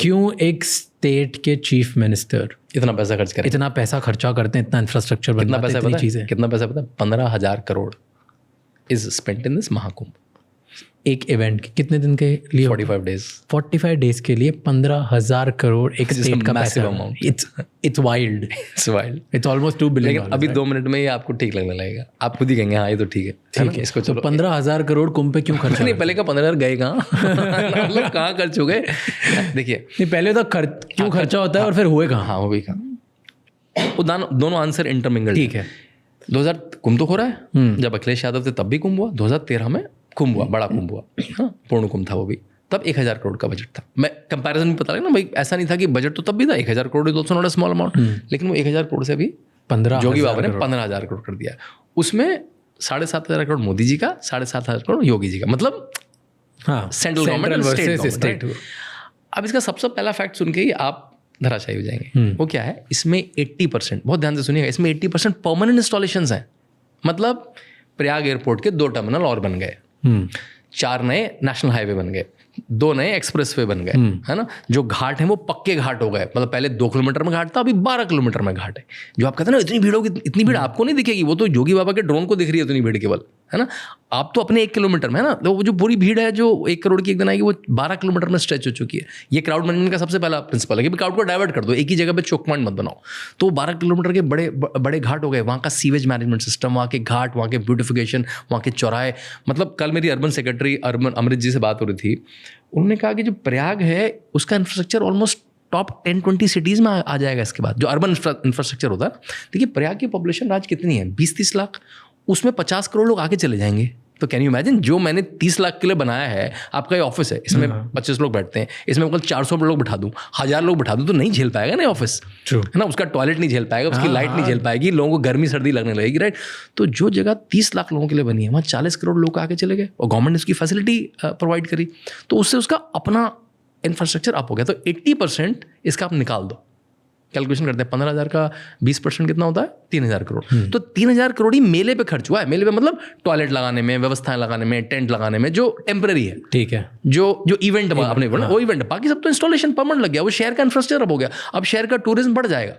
क्यों एक स्टेट के चीफ मिनिस्टर इतना पैसा खर्च करें, इतना पैसा खर्चा करते हैं, इतना इंफ्रास्ट्रक्चर कितना पैसा इतनी पता चीज़ें? है? कितना पैसा पता है? 15,000 crore is spent in this Mahakumbh. एक इवेंट के कितने दिन के लिए? 45 days 45 डेज के लिए 15,000 करोड़ एक This is स्टेट a का massive पैसा। amount. It's wild, It's wild. It's almost 2 billion. लेकिन अभी 2 मिनट में ये आपको ठीक लगने लगेगा, आप खुद ही कहेंगे हाँ ये तो ठीक है, ठीक है, इसको तो चलो। 15,000 करोड़ कुंभ पे क्यों खर्चा? नहीं, पहले का 15,000 गए कहाँ? मतलब कहाँ खर्च हो गए? देखिए नहीं, पहले तो क्यों खर्चा होता है और फिर हुए कहाँ? हाँ, वो भी कहाँ, वो दोनों आंसर इंटरमिंगल्ड। ठीक है, 2000 कुंभ तो हो रहा है, जब अखिलेश यादव थे तब भी कुंभ हुआ, 2013 में कुंभ हुआ, बड़ा कुंभ हुआ, हाँ पूर्ण कुंभ था वो भी, तब 1,000 करोड़ का बजट था। मैं कंपैरिजन में पता लगा ना भाई, ऐसा नहीं था कि बजट तो तब भी था, 1,000 crore is also not a small amount, लेकिन वो 1,000 करोड़ से भी 15,000 जोगी बाबा ने 15,000 करोड़ कर दिया। उसमें 7,500 करोड़ मोदी जी का, 7,500 करोड़ योगी जी का, मतलब हाँ, सेंट्रल गवर्नमेंट वर्सेस स्टेट। अब इसका सबसे पहला फैक्ट सुन के ही आप धराशायी हो जाएंगे। वो क्या है? इसमें 80%, बहुत ध्यान से सुनिएगा, इसमें 80% परमानेंट इंस्टॉलेशंस हैं। मतलब प्रयाग एयरपोर्ट के 2 टर्मिनल और बन गए, 4 नए नेशनल हाईवे बन गए, 2 नए एक्सप्रेसवे बन गए, है ना। जो घाट हैं वो पक्के घाट हो गए, मतलब पहले 2 किलोमीटर में घाट था, अभी 12 किलोमीटर में घाट है। जो आप कहते हैं ना इतनी भीड़ होगी, इतनी भीड़ आपको नहीं दिखेगी, वो तो योगी बाबा के ड्रोन को दिख रही है इतनी भीड़ केवल, है ना। आप तो अपने 1 किलोमीटर में है ना, तो वो जो पूरी भीड़ है जो 1 करोड़ की एक दिन आएगी, वो 12 किलोमीटर में स्ट्रेच हो चुकी है। ये क्राउड मैनेजमेंट का सबसे पहला प्रिंसिपल है कि क्राउड को डाइवर्ट कर दो, एक ही जगह पे चौक पॉइंट मत बनाओ। तो 12 किलोमीटर के बड़े बड़े घाट हो गए, वहाँ का सीवेज मैनेजमेंट सिस्टम, वहाँ के घाट, वहाँ के ब्यूटिफिकेशन, वहाँ के चौराहे। मतलब कल मेरी अर्बन सेक्रेटरी अमृत जी से बात हो रही थी, उन्होंने कहा कि जो प्रयाग है उसका इंफ्रास्ट्रक्चर ऑलमोस्ट टॉप 10-20 सिटीज़ में आ जाएगा इसके बाद, जो अर्बन इंफ्रास्ट्रक्चर होता है। देखिए प्रयाग की पॉपुलेशन आज कितनी है? 20-30 लाख, उसमें 50 करोड़ लोग आगे चले जाएंगे। तो कैन यू इमेजिन, जो मैंने 30 लाख के लिए बनाया है, आपका ये ऑफिस है, इसमें 25 लोग बैठते हैं, इसमें कल 400 लोग बिठा दूँ, 1000 लोग बिठा दूँ, तो नहीं झेल पाएगा ना ऑफिस, है ना। उसका टॉयलेट नहीं झेल पाएगा, उसकी लाइट नहीं झेल पाएगी, लोगों को गर्मी सर्दी लगने लगेगी, राइट। तो जो जगह 30 लाख लोगों के लिए बनी है, वहाँ 40 करोड़ लोग आगे चले गए और गवर्नमेंट ने उसकी फैसिलिटी प्रोवाइड करी, तो उससे उसका अपना इंफ्रास्ट्रक्चर अप हो गया। तो 80% इसका आप निकाल दो, कैलकुलेशन करते हैं 15,000 का 20% कितना होता है? 3,000 करोड़। तो 3,000 करोड़ ही मेले पे खर्च हुआ है। मेले पे मतलब टॉयलेट लगाने में, व्यवस्थाएं लगाने में, टेंट लगाने में, जो टेम्पररी है, ठीक है, जो इवेंट आपने बोला वो इवेंट, बाकी सब तो इंस्टॉलेशन परमानेंट लग गया, वो शहर का इंफ्रास्ट्रक्चर अब हो गया। अब शहर का टूरिज्म बढ़ जाएगा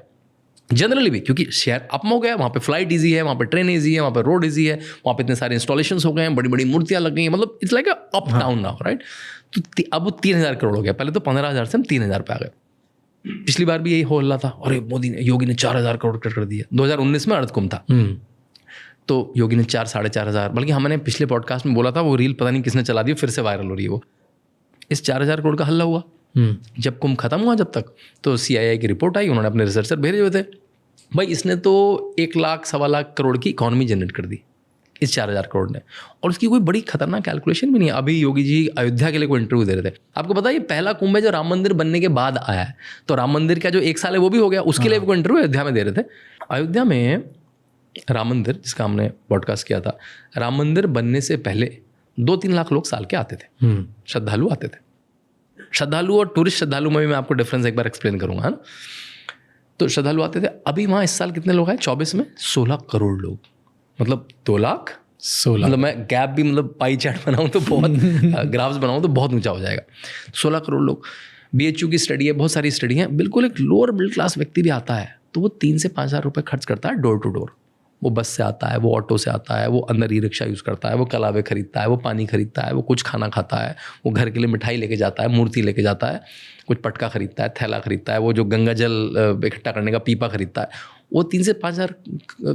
जनरली भी, क्योंकि शहर अप हो गया, वहाँ पे फ्लाइट ईजी है, वहाँ पे ट्रेन ईजी है, वहाँ पे रोड ईजी है, वहाँ पे इतने सारे इंस्टॉलेशंस हो गए हैं, बड़ी बड़ी मूर्तियाँ लग गई हैं, मतलब it's like up town now, right. तो अब वो 3,000 करोड़ हो गया, पहले तो 15,000 से हम 3,000 पे आ गए। पिछली बार भी यही हो रहा था, अरे मोदी ने, योगी ने 4,000 करोड़ कर दिया। 2019 में अर्थ कुंभ था, तो योगी ने 4-4,500, बल्कि हमने पिछले पॉडकास्ट में बोला था, वो रील पता नहीं किसने चला दी, फिर से वायरल हो रही है वो। इस 4,000 करोड़ का हल्ला हुआ जब कुंभ खत्म हुआ, जब तक तो CII की रिपोर्ट आई, उन्होंने अपने रिसर्चर भेजे हुए थे, भाई इसने तो 1 लाख 1.25 लाख करोड़ की इकॉनमी जनरेट कर दी इस 4,000 करोड़ ने, और उसकी कोई बड़ी खतरनाक कैलकुलेशन भी नहीं है। अभी योगी जी अयोध्या के लिए कोई इंटरव्यू दे रहे थे, आपको पता है ये पहला कुंभ है जो राम मंदिर बनने के बाद आया है, तो राम मंदिर का जो 1 साल है वो भी हो गया, उसके लिए कोई इंटरव्यू अयोध्या में दे रहे थे। अयोध्या में राम मंदिर, जिसका हमने पॉडकास्ट किया था, राम मंदिर बनने से पहले 2-3 लाख लोग साल के आते थे, श्रद्धालु आते थे। श्रद्धालु और टूरिस्ट श्रद्धालु में भी मैं आपको डिफरेंस एक बार एक्सप्लेन करूंगा, है ना। तो श्रद्धालु आते थे, अभी वहाँ इस साल कितने लोग आए? 24 में 16 करोड़ लोग, मतलब 2 लाख 16, मतलब मैं गैप भी, मतलब पाई चार्ट बनाऊँ तो बहुत ग्राफ्स बनाऊँ तो बहुत ऊंचा हो जाएगा। 16 करोड़ लोग, BHU की स्टडी है, बहुत सारी स्टडी हैं, बिल्कुल एक लोअर मिडिल क्लास व्यक्ति भी आता है तो वो 3 से 5,000 रुपये खर्च करता है डोर टू डोर। वो बस से आता है, वो ऑटो से आता है, वो अंदर ई रिक्शा यूज़ करता है, वो कलावे खरीदता है, वो पानी खरीदता है, वो कुछ खाना खाता है, वो घर के लिए मिठाई लेके जाता है, मूर्ति लेके जाता है, कुछ पटका खरीदता है, थैला खरीदता है, वो जो गंगा जल इकट्ठा करने का पीपा खरीदता है, वो 3 से 5,000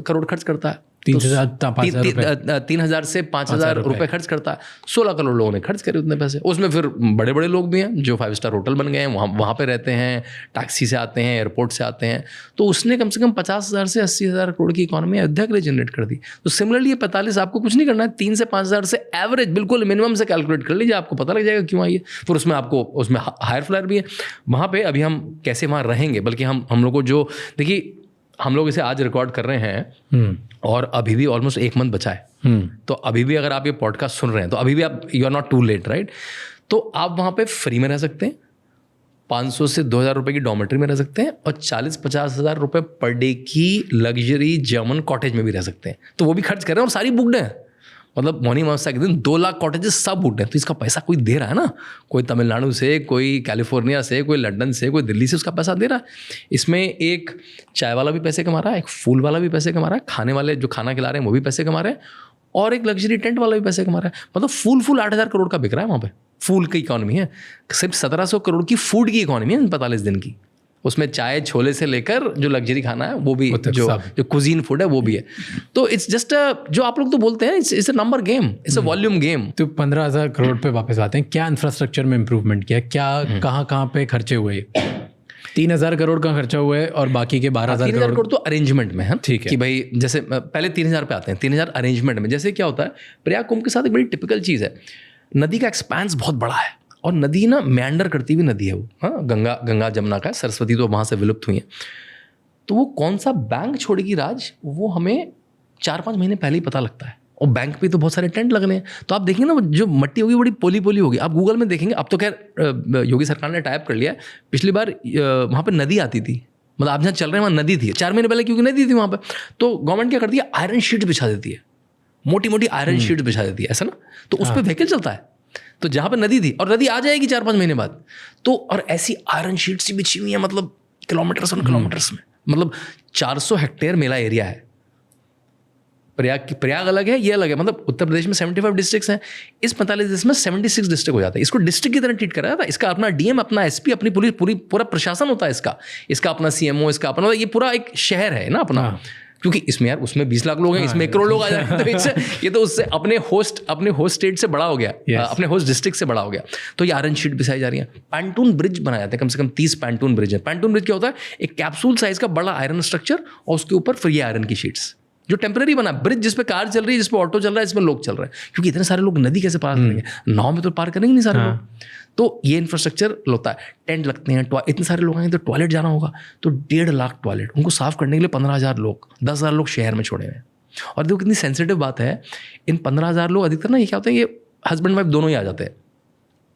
करोड़ खर्च करता है। 3,000 से 5,000 रुपये खर्च करता है। 16 करोड़ लोगों ने खर्च करे उतने पैसे। उसमें फिर बड़े बड़े लोग भी हैं जो 5 स्टार होटल बन गए हैं, वहाँ पे रहते हैं, टैक्सी से आते हैं, एयरपोर्ट से आते हैं, तो उसने कम से कम 50,000 से 80,000 करोड़ की इकॉनमी अयोध्या के लिए जनरेट कर दी। तो सिमिलरली ये 45 आपको कुछ नहीं करना है, 3 से 5,000 से एवरेज बिल्कुल मिनिमम से कैलकुलेट कर लीजिए, आपको पता लग जाएगा क्यों आई है। फिर उसमें आपको उसमें हायर फ्लायर भी है वहाँ पे। अभी हम कैसे वहाँ रहेंगे, बल्कि हम लोग को जो, देखिए हम लोग इसे आज रिकॉर्ड कर रहे हैं और अभी भी ऑलमोस्ट 1 मंथ बचा है, तो अभी भी अगर आप ये पॉडकास्ट सुन रहे हैं तो अभी भी आप, you are not too late, right. तो आप वहाँ पे फ्री में रह सकते हैं, 500 से 2,000 रुपये की डॉर्मेट्री में रह सकते हैं, और 40-50 हज़ार रुपये पर डे की लग्जरी जर्मन कॉटेज में भी रह सकते हैं। तो वो भी खर्च कर रहे हैं और सारी बुकड हैं, मतलब मौनी अमावस्या के दिन 2 लाख कॉटेजेस सब उठे हैं। तो इसका पैसा कोई दे रहा है ना, कोई तमिलनाडु से, कोई कैलिफोर्निया से, कोई लंदन से, कोई दिल्ली से उसका पैसा दे रहा है। इसमें एक चाय वाला भी पैसे कमा रहा है, एक फूल वाला भी पैसे कमा रहा है, खाने वाले जो खाना खिला रहे हैं वो भी पैसे कमा रहे हैं, और एक लग्जरी टेंट वाला भी पैसे कमा रहा है। मतलब फूल 8,000 करोड़ का बिक रहा है वहाँ पे। फूल की इकॉनमी है, सिर्फ 1700 करोड़ की फूड की इकॉनमी है 45 दिन की। उसमें चाय छोले से लेकर जो लग्जरी खाना है वो भी, जो कुजीन फूड है वो भी है। तो इट्स जस्ट जो आप लोग तो बोलते हैं it's a number game, it's a volume game. तो 15,000 करोड़ पे वापस आते हैं, क्या इंफ्रास्ट्रक्चर में इंप्रूवमेंट किया, क्या कहाँ पे खर्चे हुए? 3,000 करोड़ का खर्चा हुआ है और बाकी के 12,000 करोड़ तो अरेंजमेंट में है। ठीक है कि भाई जैसे पहले 3,000 पे आते हैं। 3,000 अरेंजमेंट में जैसे क्या होता है, प्रयाग कुंभ के साथ एक बड़ी टिपिकल चीज़ है, नदी का एक्सपेंस बहुत बड़ा है और नदी ना मैंडर करती हुई नदी है वो। हाँ, गंगा जमुना का, सरस्वती तो वहाँ से विलुप्त हुई है। तो वो कौन सा बैंक छोड़ेगी राज, वो हमें 4-5 महीने पहले ही पता लगता है। और बैंक पे तो बहुत सारे टेंट लगने हैं। तो आप देखेंगे ना, जो मट्टी होगी बड़ी पोली पोली होगी। आप गूगल में देखेंगे, अब तो खैर योगी सरकार ने टाइप कर लिया है। पिछली बार वहाँ पे नदी आती थी, मतलब आप जहाँ चल रहे हैं वहाँ नदी थी 4 महीने पहले, क्योंकि नदी थी वहाँ पे। तो गवर्नमेंट क्या करती है, आयरन शीट बिछा देती है, मोटी मोटी आयरन शीट बिछा देती है, ऐसा ना। तो उस पर व्हीकल चलता है। तो जहाँ पे नदी थी, और नदी आ जाएगी 4-5 महीने बाद, तो और ऐसी आयरन शीट्स बिछी हुई है, मतलब किलोमीटर्स और किलोमीटर्स में। मतलब 400 हेक्टेयर मेला एरिया है। प्रयाग अलग है, ये अलग है। मतलब उत्तर प्रदेश में 75 डिस्ट्रिक्ट्स हैं, इस 45 डिस्ट्रिक्ट में 76 डिस्ट्रिक्ट हो जाता है। इसको डिस्ट्रिक्ट की तरह ट्रीट करा जाता है। इसका अपना डीएम, अपना एसपी, अपनी पूरा प्रशासन होता है इसका अपना सीएमओ, इसका अपना, ये पूरा एक शहर है ना अपना। क्योंकि इसमें यार, उसमें 20 लाख लोग हैं, इसमें 1 करोड़ लोग आ जाते हैं। तो ये तो उससे अपने होस्ट स्टेट से बड़ा हो गया, अपने होस्ट डिस्ट्रिक्ट से बड़ा हो गया। तो ये आयरन शीट बिछाई जा रही है। पैंटून ब्रिज बनाया जाता है, कम से कम 30 पैंटून ब्रिज है। पैंटून ब्रिज क्या होता है, एक कैप्सूल साइज का बड़ा आयरन स्ट्रक्चर, और उसके ऊपर फिर ये आयरन की शीट्स, जो टेम्पररी बना। ब्रिज जिस पे कार चल रही है, जिस पे ऑटो चल रहा है, जिसमें लोग चल रहे हैं। क्योंकि इतने सारे लोग नदी कैसे पार करेंगे, नाव में तो पार करेंगे नहीं सारे लोग। तो ये इंफ्रास्ट्रक्चर होता है, टेंट लगते हैं, इतने सारे लोग आएंगे तो टॉयलेट जाना होगा, तो 1.5 लाख टॉयलेट, उनको साफ करने के लिए 15,000 लोग, 10,000 लोग शहर में छोड़े हुए हैं। और देखो कितनी सेंसिटिव बात है, इन 15,000 लोग अधिकतर ना, ये क्या होता है, ये हस्बैंड वाइफ दोनों ही आ जाते हैं।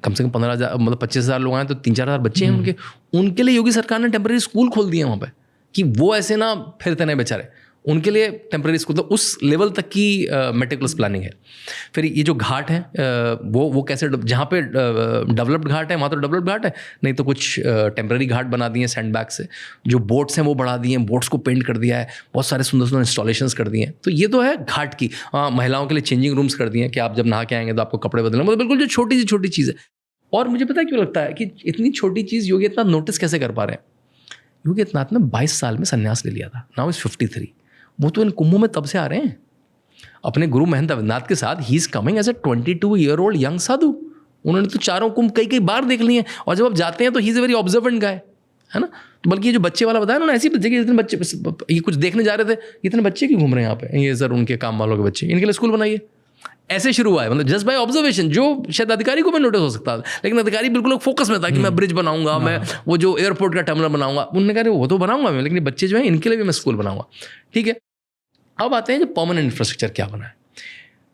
कम से कम 15,000, मतलब 25,000 लोग आए तो 3-4 बच्चे हैं उनके लिए योगी सरकार ने टेम्पररी स्कूल खोल दिए वहाँ पे, कि वो ऐसे ना फिरते नहीं बेचारे, उनके लिए टेम्पररी स्कूल। तो उस लेवल तक की मेटिकुलस प्लानिंग है। फिर ये जो घाट है, वो कैसे, जहाँ पे डेवलप्ड घाट है वहाँ तो डेवलप्ड घाट है, नहीं तो कुछ टेम्पररी घाट बना दिए सैंडबैग से। जो बोट्स हैं वो बढ़ा दिए हैं, बोट्स को पेंट कर दिया है, बहुत सारे सुंदर सुंदर इंस्टॉलेशंस कर दिए हैं। तो ये तो है घाट की। महिलाओं के लिए चेंजिंग रूम्स कर दिए हैं, कि आप जब नहा के आएंगे तो आपको कपड़े बदलने, मतलब बिल्कुल जो छोटी चीज़ है। और मुझे पता है क्यों लगता है कि इतनी छोटी चीज़ योगी इतना नोटिस कैसे कर पा रहे हैं। योगी आदित्यनाथ ने 22 साल में संन्यास ले लिया था, नाउ इज 53। वो तो इन कुंभों में तब से आ रहे हैं अपने गुरु महंत अविनाथ के साथ। He is coming as a 22-year-old young sadhu. उन्होंने तो 4 कुंभ कई बार देख लिए हैं, और जब आप जाते हैं तो he is a very observant guy, है ना। तो बल्कि ये जो बच्चे वाला बताया उन्होंने, ऐसी जगह इतने बच्चे, ये कुछ देखने जा रहे थे, इतने बच्चे क्यों घूम रहे हैं यहाँ पे, ये सर उनके काम वालों के बच्चे, इनके लिए स्कूल बनाइए। ऐसे शुरू हुआ है, मतलब जस्ट बाय ऑब्जर्वेशन, जो शायद अधिकारी को भी नोटिस हो सकता है, लेकिन अधिकारी बिल्कुल फोकस में था कि मैं ब्रिज बनाऊंगा, मैं वो जो एयरपोर्ट का टर्मिनल बनाऊंगा। उन्होंने कहा वो तो बनाऊंगा मैं, लेकिन बच्चे जो हैं इनके लिए भी मैं स्कूल बनाऊंगा। ठीक है, अब आते हैं जो परमानेंट इंफ्रास्ट्रक्चर क्या बना है।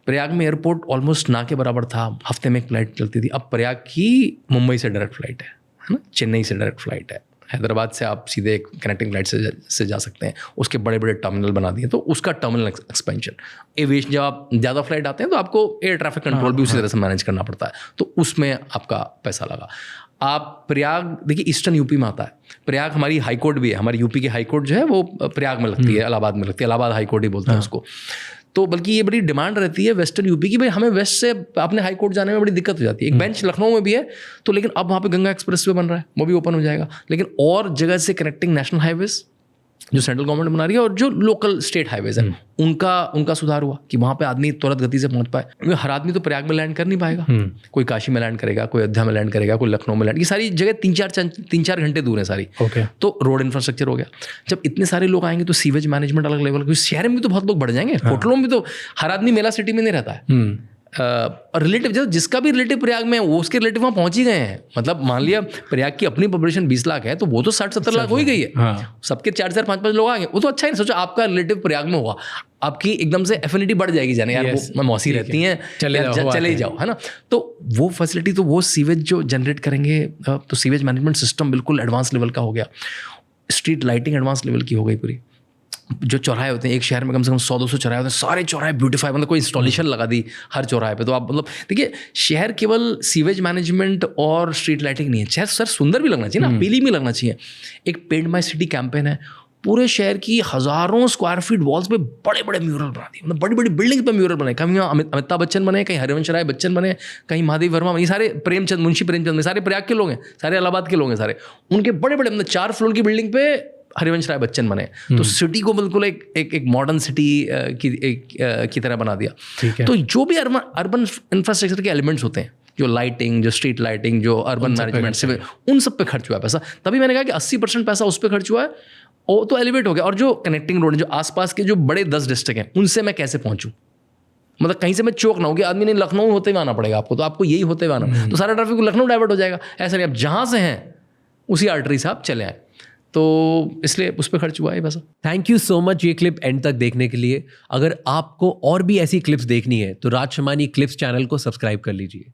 प्रयाग में एयरपोर्ट ऑलमोस्ट ना के बराबर था, हफ्ते में एक फ्लाइट चलती थी। अब प्रयाग की मुंबई से डायरेक्ट फ्लाइट है ना, चेन्नई से डायरेक्ट फ्लाइट है, हैदराबाद से आप सीधे कनेक्टिंग फ्लाइट से जा सकते हैं। उसके बड़े बड़े टर्मिनल बना दिए, तो उसका टर्मिनल एक्सपेंशन। एविएशन, जब आप ज़्यादा फ्लाइट आते हैं तो आपको एयर ट्रैफिक कंट्रोल भी उसी तरह से मैनेज करना पड़ता है, तो उसमें आपका पैसा लगा। आप प्रयाग देखिए, ईस्टर्न यूपी में आता है प्रयाग। हमारी हाई कोर्ट भी है, हमारी यूपी की हाई कोर्ट जो है वो प्रयाग में लगती है, इलाहाबाद में लगती है, इलाहाबाद हाई कोर्ट ही बोलते हैं उसको। तो बल्कि ये बड़ी डिमांड रहती है वेस्टर्न यूपी की, भाई हमें वेस्ट से अपने हाई कोर्ट जाने में बड़ी दिक्कत हो जाती है। एक बेंच लखनऊ में भी है, तो लेकिन अब वहाँ पे गंगा एक्सप्रेस वे बन रहा है, वो भी ओपन हो जाएगा। लेकिन और जगह से कनेक्टिंग नेशनल हाईवेज जो सेंट्रल गवर्नमेंट बना रही है, और जो लोकल स्टेट हाईवेज हैं, उनका सुधार हुआ कि वहाँ पे आदमी तुरंत गति से पहुँच पाए। क्योंकि हर आदमी तो प्रयाग में लैंड कर नहीं पाएगा। कोई काशी में लैंड करेगा, कोई अयोध्या में लैंड करेगा, कोई लखनऊ में लैंड, ये सारी जगह 3-4 घंटे दूर है सारी। तो रोड इंफ्रास्ट्रक्चर हो गया। जब इतने सारे लोग आएंगे तो सीवेज मैनेजमेंट अलग लेवल, क्योंकि शहर में भी तो बहुत लोग बढ़ जाएंगे, होटलों में भी तो हर आदमी मेला सिटी में नहीं रहता है। और रिलेटिव, जो जिसका भी रिलेटिव प्रयाग में है, वो उसके रिलेटिव वहाँ पहुँच ही गए हैं। मतलब मान लिया प्रयाग की अपनी पॉपुलेशन 20 लाख है, तो वो तो 60-70 लाख हो ही गई है। सबके 4-4, 5-5 लोग आ गए, वो तो अच्छा है। सोचो आपका रिलेटिव प्रयाग में हुआ, आपकी एकदम से एफिनिटी बढ़ जाएगी, जाने यार वो मौसी रहती हैं, चले ही जाओ, है ना। तो वो फैसिलिटी, तो वो सीवेज जो जनरेट करेंगे, तो सीवेज मैनेजमेंट सिस्टम बिल्कुल एडवांस लेवल का हो गया। स्ट्रीट लाइटिंग एडवांस लेवल की हो गई पूरी। जो चौराहे होते हैं एक शहर में कम से कम 100-200 चौराहे होते हैं, सारे चौराहे ब्यूटीफाई, मतलब कोई इंस्टॉलेशन लगा दी हर चौराहे पे। तो आप मतलब देखिए शहर केवल सीवेज मैनेजमेंट और स्ट्रीट लाइटिंग नहीं है, शहर सर सुंदर भी लगना चाहिए ना, अपीलिंग भी लगना चाहिए। एक पेंट माई सिटी कैंपेन है, पूरे शहर की हज़ारों स्क्वायर फीट वॉल्स पे बड़े बड़े म्यूरल बना दिए, मतलब बड़ी बड़ी बिल्डिंग पे म्यूरल बने, कहीं अमिताभ बच्चन बने, कहीं हरिवंश राय बच्चन बने, कहीं महादेव वर्मा बने, ये सारे प्रेमचंद, मुंशी प्रेमचंद, सारे प्रयाग के लोग हैं, सारे इलाहाबाद के लोग हैं, सारे उनके बड़े बड़े मतलब 4 फ्लोर की बिल्डिंग पे हरिवंश राय बच्चन बने। तो सिटी को बिल्कुल एक मॉडर्न सिटी की तरह बना दिया। तो जो भी अर्बन इंफ्रास्ट्रक्चर के एलिमेंट्स होते हैं, जो लाइटिंग, जो स्ट्रीट लाइटिंग, जो अर्बन मैनेजमेंट से, उन सब पे खर्च हुआ है पैसा। तभी मैंने कहा कि 80% पैसा उस पर खर्च हुआ है, वो तो एलिवेट हो गया। और जो कनेक्टिंग रोड, जो आसपास के जो बड़े 10 डिस्ट्रिक्ट हैं, उनसे मैं कैसे पहुंचूं, मतलब कहीं से मैं चौक ना हो कि आदमी ने लखनऊ होते हुए आना पड़ेगा आपको, तो आपको यही होते हुए आना, तो सारा ट्रैफिक लखनऊ डाइवर्ट हो जाएगा। ऐसा नहीं, आप जहाँ से हैं उसी आर्टरी से आप चले आए, तो इसलिए उस पर खर्च हुआ है पैसा। थैंक यू सो मच ये क्लिप एंड तक देखने के लिए। अगर आपको और भी ऐसी क्लिप्स देखनी है तो राज शमानी क्लिप्स चैनल को सब्सक्राइब कर लीजिए।